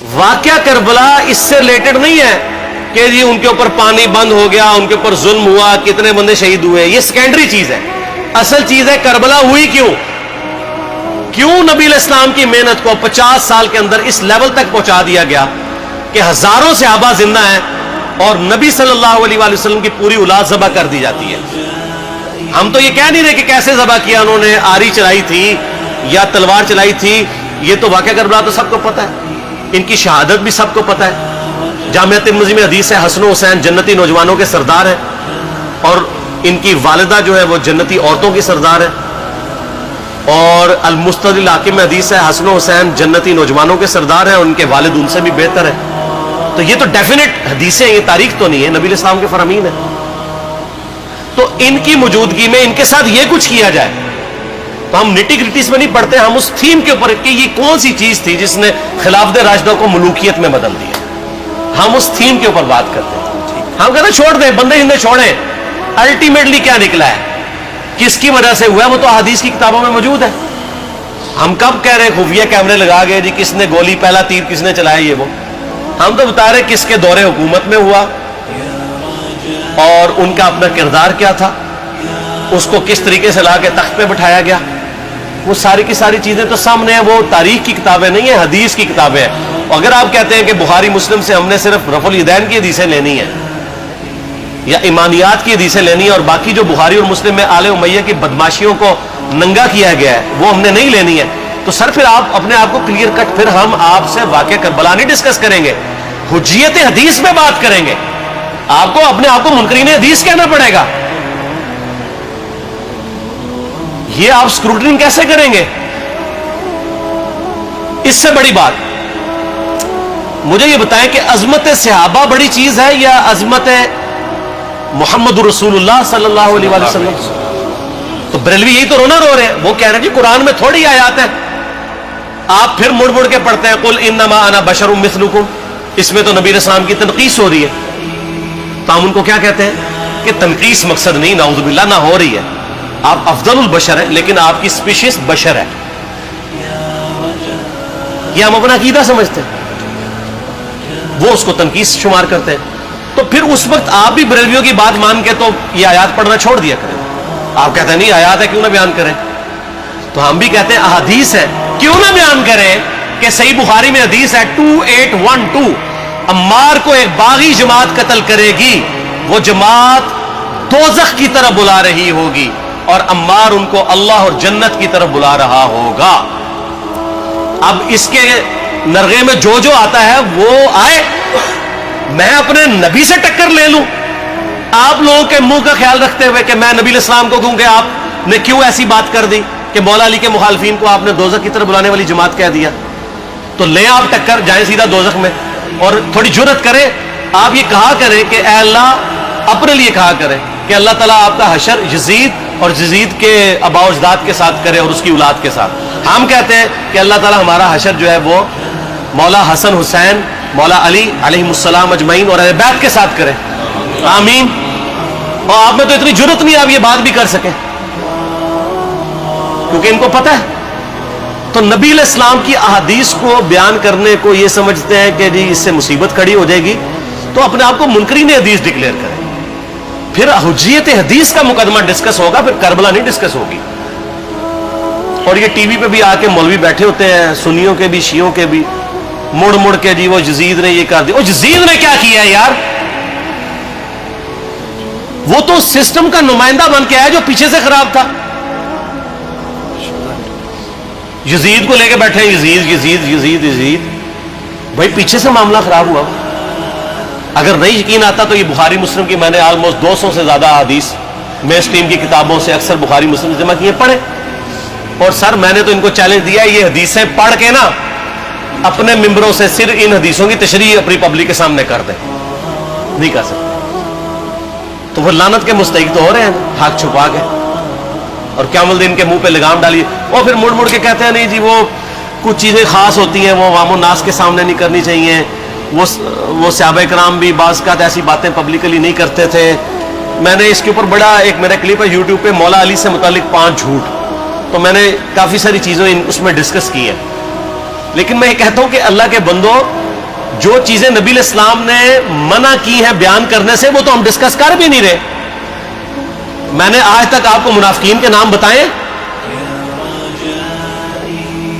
واقعہ کربلا اس سے ریلیٹڈ نہیں ہے کہ جی ان کے اوپر پانی بند ہو گیا، ان کے اوپر ظلم ہوا، کتنے بندے شہید ہوئے، یہ سیکنڈری چیز ہے. اصل چیز ہے کربلا ہوئی کیوں نبی علیہ السلام کی محنت کو 50 سال کے اندر اس لیول تک پہنچا دیا گیا کہ ہزاروں صحابہ زندہ ہیں اور نبی صلی اللہ علیہ وآلہ وسلم کی پوری اولاد ذبح کر دی جاتی ہے. ہم تو یہ کہہ نہیں رہے کہ کیسے ذبح کیا انہوں نے، آری چلائی تھی یا تلوار چلائی تھی، یہ تو واقعہ کربلا تو سب کو پتہ ہے، ان کی شہادت بھی سب کو پتہ ہے. جامعہ ترمذی میں حدیث ہے حسن و حسین جنتی نوجوانوں کے سردار ہیں اور ان کی والدہ جو ہے وہ جنتی عورتوں کی سردار ہے. اور المستدرک الحاکم میں حدیث ہے حسن و حسین جنتی نوجوانوں کے سردار ہیں اور ان کے والد ان سے بھی بہتر ہیں. تو یہ تو ڈیفینٹ حدیثیں ہیں، یہ تاریخ تو نہیں ہے، نبی علیہ السلام کے فرامین ہے. تو ان کی موجودگی میں ان کے ساتھ یہ کچھ کیا جائے تو ہم نٹی گریٹیز میں نہیں پڑھتے، ہم اس تھیم کے اوپر کہ یہ کون سی چیز تھی جس نے خلافت راشدہ کو ملوکیت میں بدل دیا، ہم اس تھیم کے اوپر بات کرتے ہیں. ہم کہتے ہیں چھوڑ دیں، بندے ہندے چھوڑیں. الٹیمیٹلی کیا نکلا ہے، کس کی وجہ سے ہوا ہے، وہ تو حدیث کی کتابوں میں موجود ہے. ہم کب کہہ رہے خفیہ کیمرے لگا گئے جی کس نے گولی پہلا تیر کس نے چلایا، یہ وہ ہم تو بتا رہے کس کے دور حکومت میں ہوا اور ان کا اپنا کردار کیا تھا، اس کو کس طریقے سے لا کے تخت پہ بٹھایا گیا. وہ ساری کی ساری چیزیں تو سامنے ہیں، وہ تاریخ کی کتابیں نہیں ہیں، حدیث کی کتابیں ہیں. اگر آپ کہتے ہیں کہ بخاری مسلم سے ہم نے صرف رفع الیدین کی حدیثیں لینی ہیں یا ایمانیات کی حدیثیں لینی ہے اور باقی جو بخاری اور مسلم میں آل امیہ کی بدماشیوں کو ننگا کیا گیا ہے وہ ہم نے نہیں لینی ہے، تو سر پھر آپ اپنے آپ کو کلیئر کٹ، پھر ہم آپ سے واقعہ کربلا نہیں ڈسکس کریں گے، حجیت حدیث میں بات کریں گے. آپ کو اپنے آپ کو منکرین حدیث کہنا پڑے گا. یہ آپ اسکروٹنگ کیسے کریں گے؟ اس سے بڑی بات مجھے یہ بتائیں کہ عظمت صحابہ بڑی چیز ہے یا عظمت محمد رسول اللہ صلی اللہ علیہ وآلہ وسلم؟ تو بریلوی یہی تو رونا رو رہے ہیں، وہ کہہ رہے ہیں جی قرآن میں تھوڑی آیات ہیں. آپ پھر مڑ مڑ کے پڑھتے ہیں قل انما انا بشر مثلکم، اس میں تو نبی علیہ السلام کی تنقیص ہو رہی ہے. تو ہم ان کو کیا کہتے ہیں کہ تنقیص مقصد نہیں، نعوذ باللہ، نہ ہو رہی ہے. آپ افضل البشر ہیں لیکن آپ کی سپیشیز بشر ہے، یہ ہم اپنا عقیدہ سمجھتے ہیں، وہ اس کو تنقیص شمار کرتے ہیں. تو پھر اس وقت آپ بھی بریلویوں کی بات مان کے تو یہ آیات پڑھنا چھوڑ دیا کریں. آپ کہتے ہیں نہیں آیات ہے کیوں نہ بیان کریں، تو ہم بھی کہتے ہیں احادیث ہے کیوں نہ بیان کریں کہ صحیح بخاری میں حدیث ہے 2812 عمار کو ایک باغی جماعت قتل کرے گی، وہ جماعت دوزخ کی طرف بلا رہی ہوگی اور عمار ان کو اللہ اور جنت کی طرف بلا رہا ہوگا. اب اس کے نرغے میں جو آتا ہے وہ آئے، میں اپنے نبی سے ٹکر لے لوں. آپ لوگوں کے منہ کا خیال رکھتے ہوئے کہ میں نبی علیہ السلام کو کہوں کہ آپ نے کیوں ایسی بات کر دی کہ مولا علی کے مخالفین کو آپ نے دوزخ کی طرف بلانے والی جماعت کہہ دیا، تو لیں آپ ٹکر، جائیں سیدھا دوزخ میں. اور تھوڑی جرت کریں، آپ یہ کہا کریں کہ اے اللہ، اپنے لیے کہا کریں کہ اللہ تعالیٰ آپ کا حشر یزید اور یزید کے آباء و اجداد کے ساتھ کرے اور اس کی اولاد کے ساتھ. ہم کہتے ہیں کہ اللہ تعالیٰ ہمارا حشر جو ہے وہ مولا حسن حسین، مولا علی علیہ السلام اجمعین اور اہل بیت کے ساتھ کرے، آمین. اور آپ میں تو اتنی جرت نہیں آپ یہ بات بھی کر سکیں کیونکہ ان کو پتہ ہے. تو نبی علیہ السلام کی احادیث کو بیان کرنے کو یہ سمجھتے ہیں کہ جی اس سے مصیبت کھڑی ہو جائے گی، تو اپنے آپ کو منکرین حدیث ڈکلیئر کریں. پھر حجیت حدیث کا مقدمہ ڈسکس ہوگا، پھر کربلا نہیں ڈسکس ہوگی. اور یہ ٹی وی پہ بھی آ کے مولوی بیٹھے ہوتے ہیں، سنیوں کے بھی شیعوں کے بھی، مڑ مڑ کے جی وہ یزید نے یہ کر دیا. وہ یزید نے کیا کیا ہے یار؟ وہ تو سسٹم کا نمائندہ بن کے آیا جو پیچھے سے خراب تھا. یزید کو لے کے بیٹھے یزید یزید یزید یزید، بھائی پیچھے سے معاملہ خراب ہوا. اگر نہیں یقین آتا تو یہ بخاری مسلم کی میں نے آلموسٹ 200 سے زیادہ حدیث میں اسٹریم کی کتابوں سے اکثر بخاری مسلم جمع کیے پڑھے. اور سر میں نے تو ان کو چیلنج دیا ہے یہ حدیثیں پڑھ کے نا اپنے ممبروں سے صرف ان حدیثوں کی تشریح اپنی پبلک کے سامنے کر دیں. نہیں کر سکتے تو وہ لعنت کے مستحق تو ہو رہے ہیں حق چھپا کے، اور قیامت دن کے منہ پہ لگام ڈالیے. اور پھر مڑ مڑ کے کہتے ہیں نہیں جی وہ کچھ چیزیں خاص ہوتی ہیں وہ عوام الناس کے سامنے نہیں کرنی چاہیے. وہ صحابہ کرام بھی بعض کا ایسی باتیں پبلکلی نہیں کرتے تھے. میں نے اس کے اوپر بڑا ایک میرا کلپ ہے یوٹیوب پہ، مولا علی سے متعلق 5 جھوٹ، تو میں نے کافی ساری چیزیں اس میں ڈسکس کی ہیں. لیکن میں یہ کہتا ہوں کہ اللہ کے بندوں جو چیزیں نبی علیہ السلام نے منع کی ہیں بیان کرنے سے وہ تو ہم ڈسکس کر بھی نہیں رہے. میں نے آج تک آپ کو منافقین کے نام بتائے؟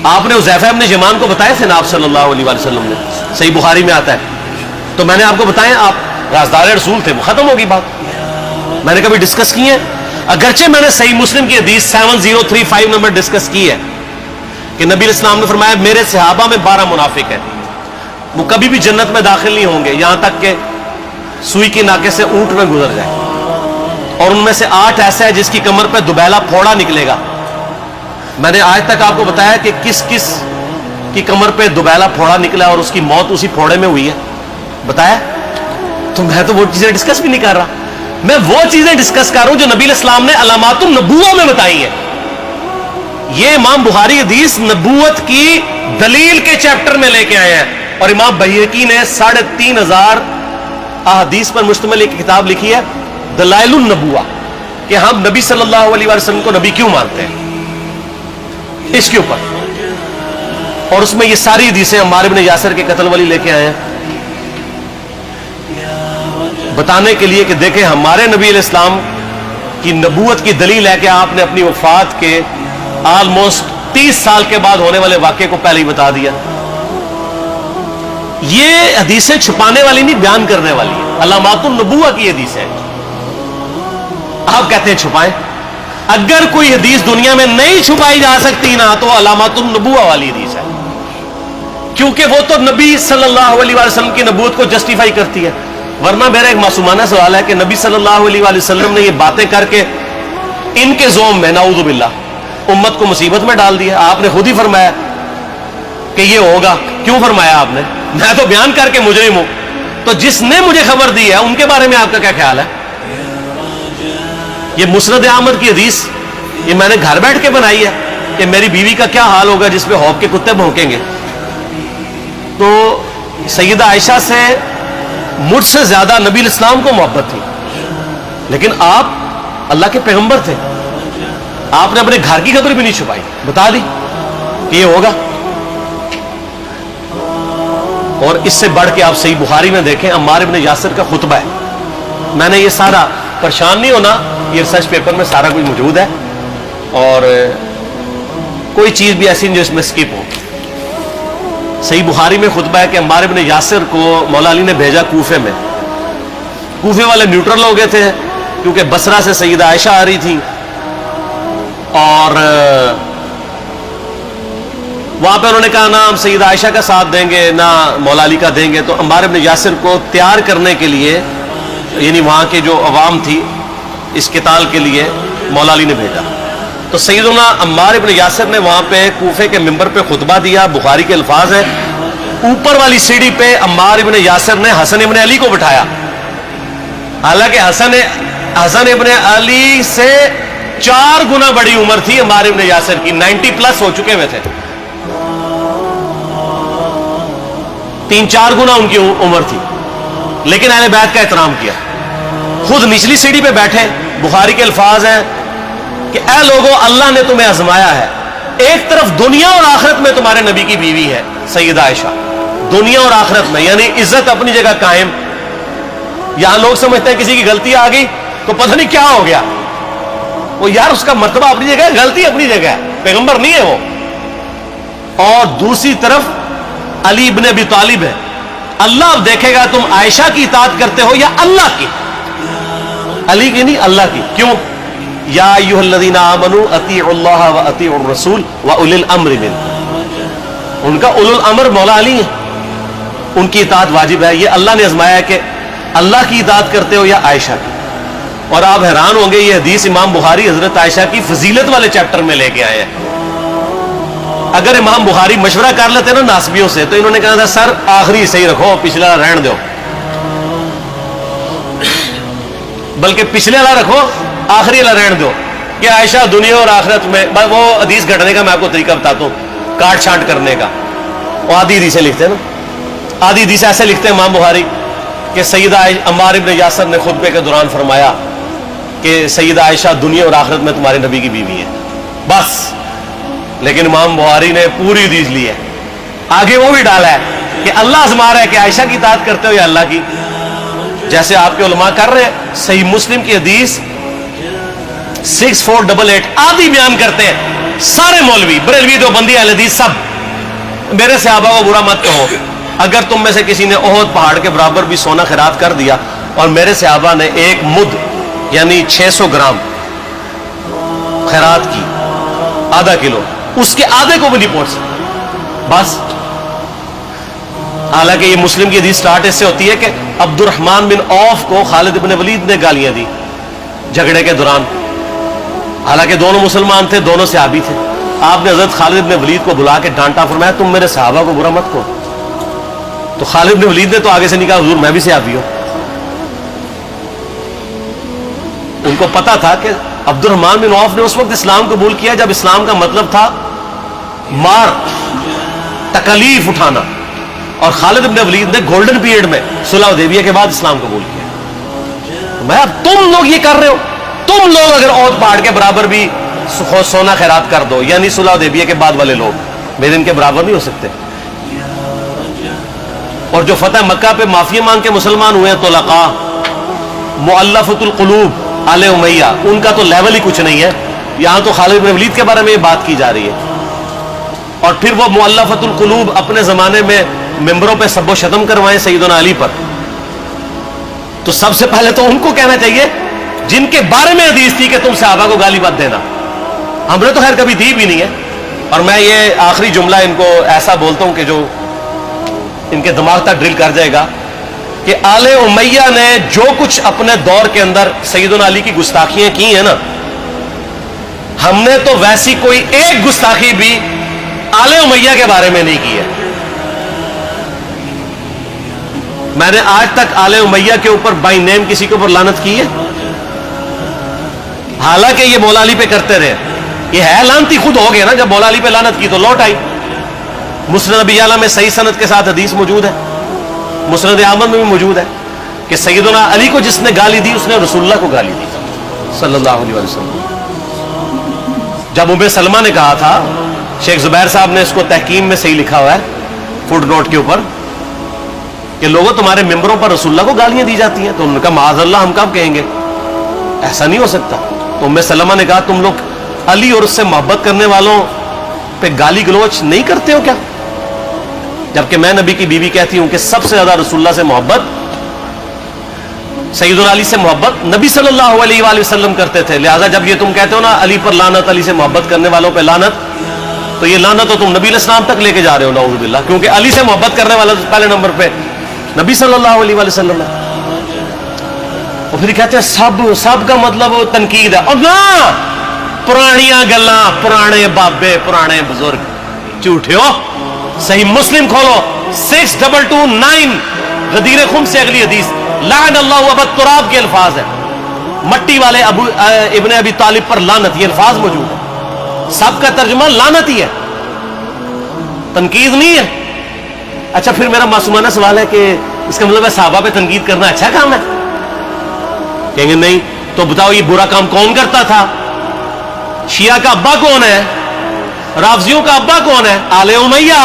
آپ نے حذیفہ ابن یمان کو بتائے تھے نا آپ صلی اللہ علیہ وسلم نے, صحیح بخاری میں آتا ہے. تو میں نے آپ کو بتایا, آپ رازدار رسول تھے, وہ ختم ہوگی بات. میں نے کبھی ڈسکس کی ہے؟ اگرچہ میں نے صحیح مسلم کی حدیث 7035 نمبر ڈسکس کی ہے کہ نبی علیہ السلام نے فرمایا میرے صحابہ میں 12 منافق ہیں, وہ کبھی بھی جنت میں داخل نہیں ہوں گے یہاں تک کہ سوئی کے ناکے سے اونٹ میں گزر جائے, اور ان میں سے 8 ایسا ہے جس کی کمر پہ دوبیلا پھوڑا نکلے گا. میں نے آج تک آپ کو بتایا کہ کس کس کی کمر پہ دوبیلا پھوڑا نکلا اور اس کی موت اسی پھوڑے میں ہوئی ہے, بتایا؟ تو میں تو وہ چیزیں ڈسکس بھی نہیں کر رہا, میں وہ چیزیں ڈسکس کر رہا ہوں جو نبی علیہ السلام نے علامات النبوہ میں بتائی ہیں. یہ امام بخاری حدیث نبوت کی دلیل کے چیپٹر میں لے کے آئے ہیں, اور امام بہقی نے 3500 احادیث پر مشتمل ایک کتاب لکھی ہے دلائل النبوہ, کہ ہم نبی صلی اللہ علیہ وسلم کو نبی کیوں مانتے ہیں, اس کے اوپر. اور اس میں یہ ساری حدیثیں عمار ابن یاسر کے قتل والی لے کے آئے ہیں بتانے کے لیے کہ دیکھیں ہمارے نبی علیہ السلام کی نبوت کی دلیل ہے کہ آپ نے اپنی وفات کے آلموسٹ 30 سال کے بعد ہونے والے واقعے کو پہلے ہی بتا دیا. یہ حدیثیں چھپانے والی نہیں, بیان کرنے والی ہے, علامات النبوہ کی حدیث ہے. آپ کہتے ہیں چھپائیں, اگر کوئی حدیث دنیا میں نہیں چھپائی جا سکتی نا تو علامات النبوہ والی حدیث ہے, کیونکہ وہ تو نبی صلی اللہ علیہ وسلم کی نبوت کو جسٹیفائی کرتی ہے. ورنہ میرا ایک معصومانہ سوال ہے کہ نبی صلی اللہ علیہ وسلم نے یہ باتیں کر کے ان کے زوم میں نعوذ باللہ امت کو مصیبت میں ڈال دیا. آپ نے خود ہی فرمایا کہ یہ ہوگا. کیوں فرمایا آپ نے؟ میں تو بیان کر کے مجرم ہوں, تو جس نے مجھے خبر دی ہے ان کے بارے میں آپ کا کیا خیال ہے؟ یہ مسند احمد کی حدیث یہ میں نے گھر بیٹھ کے بنائی ہے کہ میری بیوی کا کیا حال ہوگا جس پہ ہوپ کے کتے بھونکیں گے. تو سیدہ عائشہ سے مجھ سے زیادہ نبی علیہ السلام کو محبت تھی, لیکن آپ اللہ کے پیغمبر تھے, آپ نے اپنے گھر کی خبر بھی نہیں چھپائی, بتا دی کہ یہ ہوگا. اور اس سے بڑھ کے آپ صحیح بخاری میں دیکھیں عمار ابن یاسر کا خطبہ ہے. میں نے یہ سارا, پریشان نہیں ہونا, یہ ریسرچ پیپر میں سارا کچھ موجود ہے, اور کوئی چیز بھی ایسی نہیں جو اس میں سکپ ہو. صحیح بخاری میں خطبہ ہے کہ عمار ابن یاسر کو مولا علی نے بھیجا کوفے میں. کوفے والے نیوٹرل ہو گئے تھے کیونکہ بصرہ سے سیدہ عائشہ آ رہی تھی, اور وہاں پہ انہوں نے کہا نہ ہم سیدہ عائشہ کا ساتھ دیں گے نہ مولا علی کا دیں گے. تو عمار ابن یاسر کو تیار کرنے کے لیے, یعنی وہاں کے جو عوام تھی اس قتال کے لیے, مولا علی نے بھیجا. تو سیدنا عمار ابن یاسر نے وہاں پہ کوفے کے منبر پہ خطبہ دیا. بخاری کے الفاظ ہیں, اوپر والی سیڑھی پہ عمار ابن یاسر نے حسن ابن علی کو بٹھایا, حالانکہ حسن ابن علی سے 4 گنا بڑی عمر تھی عمار ابن یاسر کی, 90 پلس ہو چکے ہوئے تھے, 3-4 گنا ان کی عمر تھی, لیکن اہل بیت کا احترام کیا. خود نچلی سیڑھی پہ بیٹھے. بخاری کے الفاظ ہیں کہ اے لوگوں اللہ نے تمہیں آزمایا ہے, ایک طرف دنیا اور آخرت میں تمہارے نبی کی بیوی ہے سیدہ عائشہ, دنیا اور آخرت میں, یعنی عزت اپنی جگہ قائم. یہاں لوگ سمجھتے ہیں کسی کی غلطی آ گئی تو پتہ نہیں کیا ہو گیا, وہ یار اس کا مرتبہ اپنی جگہ ہے, غلطی اپنی جگہ ہے, پیغمبر نہیں ہے وہ. اور دوسری طرف علی ابن ابی طالب ہے. اللہ اب دیکھے گا تم عائشہ کی اطاعت کرتے ہو یا اللہ کی, علی کی نہیں اللہ کی. کیوں؟ یا ایھا الذین آمنوا اطیعوا اللہ واطیعوا الرسول واولی الامر منکم. ان کا اولو الامر مولا علی ہیں, ان کی اطاعت واجب ہے. یہ اللہ نے آزمایا ہے کہ اللہ کی اطاعت کرتے ہو یا عائشہ کی. اور آپ حیران ہوں گے, یہ حدیث امام بخاری حضرت عائشہ کی فضیلت والے چیپٹر میں لے کے آئے ہیں. اگر امام بخاری مشورہ کر لیتے نا ناسبیوں سے تو انہوں نے کہا تھا سر آخری صحیح رکھو, پچھلا رہن دو, بلکہ پچھلے والا رکھو آخری والا رہن دو, کہ عائشہ دنیا اور آخرت میں. وہ حدیث گھٹنے کا میں آپ کو طریقہ بتاتا ہوں, کاٹ چھانٹ کرنے کا. وہ آدھی حدیثیں لکھتے ہیں نا, آدھی حدیث ایسے لکھتے ہیں امام بخاری کہ سیدہ عمار ابن یاسر نے خطبے کے دوران فرمایا کہ سیدہ عائشہ دنیا اور آخرت میں تمہارے نبی کی بیوی ہے, بس. لیکن امام بخاری نے پوری حدیث لی ہے, آگے وہ بھی ڈالا ہے کہ اللہ آزما رہا ہے کہ عائشہ کی اطاعت کرتے ہو یا اللہ کی؟ جیسے آپ کے علماء کر رہے ہیں. صحیح مسلم کی حدیث 6488 آدھی بیان کرتے ہیں سارے مولوی، بریلوی، دیوبندی، اہل حدیث سب. میرے صحابہ کو برا مت کہو. اگر تم میں سے کسی نے احد پہاڑ کے برابر بھی سونا خیرات کر دیا اور میرے صحابہ نے ایک مد یعنی 600 گرام خیرات کی، آدھا کلو، اس کے آدھے کو بھی نہیں پہنچ سکتا بس. حالانکہ یہ مسلم کی حدیث سٹارٹ اس سے ہوتی ہے کہ عبد الرحمن بن عوف کو خالد بن ولید نے گالیاں دی جھگڑے کے دوران. حالانکہ دونوں مسلمان تھے، دونوں صحابی تھے. آپ نے حضرت خالد بن ولید کو بلا کے ڈانٹا، فرمایا تم میرے صحابہ کو برا مت کہو. تو خالد بن ولید نے تو آگے سے نہیں کہا حضور میں بھی صحابی ہوں. ان کو پتا تھا کہ عبد الرحمن بن عوف نے اس وقت اسلام قبول کیا جب اسلام کا مطلب تھا مار، تکلیف اٹھانا، اور خالد بن ولید نے گولڈن پیریڈ میں صلح حدیبیہ کے بعد اسلام قبول کیا. میں اب تم لوگ یہ کر رہے ہو، تم لوگ اگر احد پہاڑ کے برابر بھی سونا خیرات کر دو، یعنی صلح حدیبیہ کے بعد والے لوگ میرے ان کے برابر نہیں ہو سکتے. اور جو فتح مکہ پہ معافی مانگ کے مسلمان ہوئے ہیں طلقاء، مؤلفۃ القلوب آل امیہ، ان کا تو لیول ہی کچھ نہیں ہے. یہاں تو خالد بن ولید کے بارے میں یہ بات کی جا رہی ہے. اور پھر وہ مؤلفۃ القلوب اپنے زمانے میں ممبروں پہ سب و شتم کروائیں سیدنا علی پر. تو سب سے پہلے تو ان کو کہنا چاہیے جن کے بارے میں حدیث تھی کہ تم صحابہ کو گالی مت دینا. ہم نے تو خیر کبھی دی بھی نہیں ہے. اور میں یہ آخری جملہ ان کو ایسا بولتا ہوں کہ جو ان کے دماغ تک ڈرل کر جائے گا کہ آل امیہ نے جو کچھ اپنے دور کے اندر سیدنا علی کی گستاخیاں کی ہیں نا، ہم نے تو ویسی کوئی ایک گستاخی بھی آل امیہ کے بارے میں نہیں کی ہے. میں نے آج تک آل امیہ کے اوپر بائی نیم کسی کے اوپر لعنت کی ہے؟ حالانکہ یہ مولا علی پہ کرتے رہے. یہ ہے لعنتی خود ہو گئے نا. جب مولا علی پہ لعنت کی تو لوٹ آئی. مسند ابی یعلا میں صحیح سند کے ساتھ حدیث موجود ہے، مسند احمد میں بھی موجود ہے کہ سیدنا علی کو جس نے گالی دی اس نے رسول اللہ کو گالی دی صلی اللہ علیہ وسلم. جب ام سلمہ نے کہا تھا، شیخ زبیر صاحب نے اس کو تحکیم میں صحیح لکھا ہوا ہے فوٹ نوٹ کے اوپر، کہ لوگوں تمہارے ممبروں پر رسول اللہ کو گالیاں دی جاتی ہیں. تو انہوں نے کہا معاذ اللہ، ہم کب کہیں گے، ایسا نہیں ہو سکتا. تو ام سلمہ نے کہا تم لوگ علی اور اس سے محبت کرنے والوں پہ گالی گلوچ نہیں کرتے ہو کیا؟ جبکہ میں نبی کی بیوی کہتی ہوں کہ سب سے زیادہ رسول اللہ سے محبت، سیدنا علی سے محبت نبی صلی اللہ علیہ وآلہ وسلم کرتے تھے. لہٰذا جب یہ تم کہتے ہو نا علی پر لعنت، علی سے محبت کرنے والوں پہ لعنت، تو یہ لعنت تو تم نبی علیہ السلام تک لے کے جا رہے ہو نعوذ باللہ. کیونکہ علی سے محبت کرنے والا پہلے نمبر پہ نبی صلی اللہ علیہ وآلہ وسلم ہے. اور پھر کہتے ہیں سب کا مطلب تنقید ہے. اور نہ، پرانیاں گلاں، پرانے بابے، پرانے بزرگ جھوٹے ہو. صحیح مسلم کھولو 6229 غدیر خم سے اگلی حدیث، لعن اللہ ابا التراب کے الفاظ ہیں. مٹی والے ابن ابی طالب پر لعنت، یہ الفاظ موجود ہے. سب کا ترجمہ لعنت ہی ہے، تنقید نہیں ہے. اچھا پھر میرا معصومانہ سوال ہے کہ اس کا مطلب ہے صحابہ پہ تنقید کرنا اچھا کام ہے؟ کہیں گے نہیں. تو بتاؤ یہ برا کام کون کرتا تھا؟ شیعہ کا ابا کون ہے؟ رافضیوں کا ابا کون ہے؟ آل امیہ.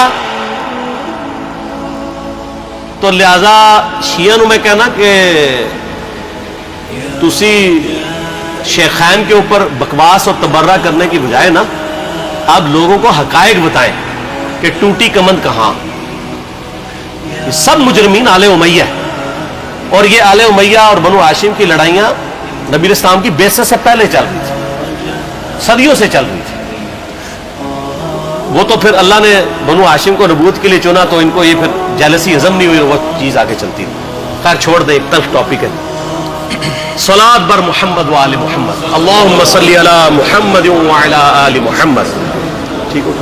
تو لہذا شیعہ نو میں کہنا کہ تسی شیخین کے اوپر بکواس اور تبرہ کرنے کی بجائے نا اب لوگوں کو حقائق بتائیں کہ ٹوٹی کمند کہاں. سب مجرمین آل امیہ ہے. اور یہ آل امیہ اور بنو ہاشم کی لڑائیاں نبی اسلام کی بعثت سے پہلے چل رہی تھی، صدیوں سے چل رہی تھی. وہ تو پھر اللہ نے بنو ہاشم کو نبوت کے لیے چنا تو ان کو یہ پھر جیلسی ہضم نہیں ہوئی، وہ چیز آگے چلتی. خیر چھوڑ دیں، ایک تلخ ٹاپک ہے. صلاۃ بر محمد و آل محمد، اللہم صلی علی محمد و علی آل محمد. ٹھیک ہو؟